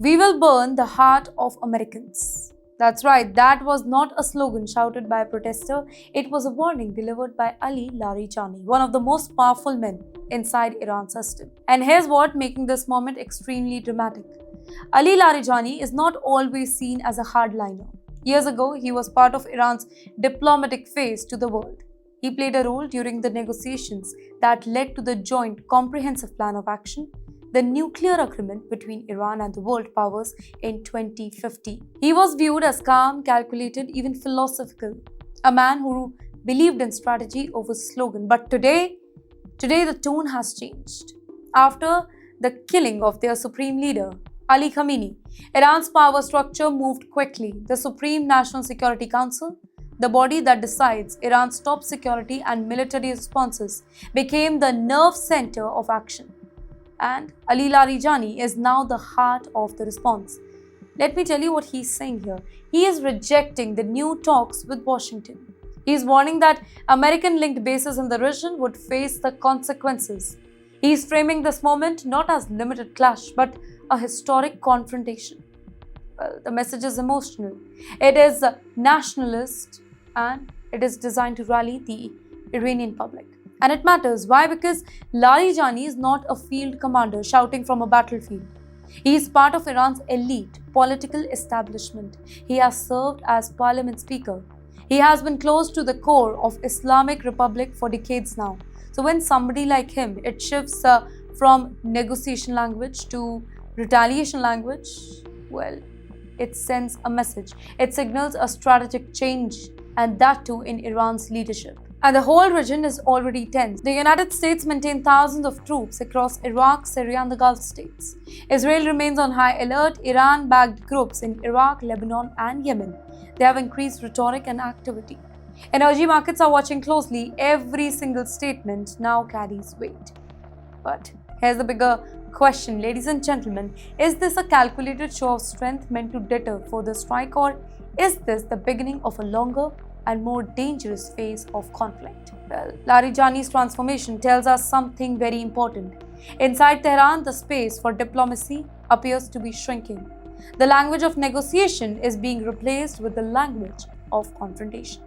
We will burn the heart of Americans. That's right, that was not a slogan shouted by a protester, it was a warning delivered by Ali Larijani, one of the most powerful men inside Iran's system. And here's what making this moment extremely dramatic. Ali Larijani is not always seen as a hardliner. Years ago, he was part of Iran's diplomatic face to the world. He played a role during the negotiations that led to the Joint Comprehensive Plan of Action, the nuclear agreement between Iran and the world powers in 2050. He was viewed as calm, calculated, even philosophical, a man who believed in strategy over slogan. But today the tone has changed. After the killing of their supreme leader, Ali Khamenei, Iran's power structure moved quickly. The Supreme National Security Council, the body that decides Iran's top security and military responses, became the nerve center of action. And Ali Larijani is now the heart of the response. Let me tell you what he's saying here. He is rejecting the new talks with Washington. He is warning that American-linked bases in the region would face the consequences. He is framing this moment not as limited clash, but a historic confrontation. Well, the message is emotional. It is nationalist and it is designed to rally the Iranian public. And it matters. Why? Because Larijani is not a field commander shouting from a battlefield. He is part of Iran's elite political establishment. He has served as parliament speaker. He has been close to the core of Islamic Republic for decades now. So when somebody like him, it shifts from negotiation language to retaliation language, well, it sends a message. It signals a strategic change, and that too in Iran's leadership. And the whole region is already tense. The United States maintain thousands of troops across Iraq, Syria, and the Gulf states. Israel remains on high alert. Iran-backed groups in Iraq, Lebanon, and Yemen, they have increased rhetoric and activity. Energy markets are watching closely. Every single statement now carries weight. But here's the bigger question, ladies and gentlemen. Is this a calculated show of strength meant to deter further strike, or is this the beginning of a longer and more dangerous phase of conflict? Well, Larijani's transformation tells us something very important. Inside Tehran, the space for diplomacy appears to be shrinking. The language of negotiation is being replaced with the language of confrontation.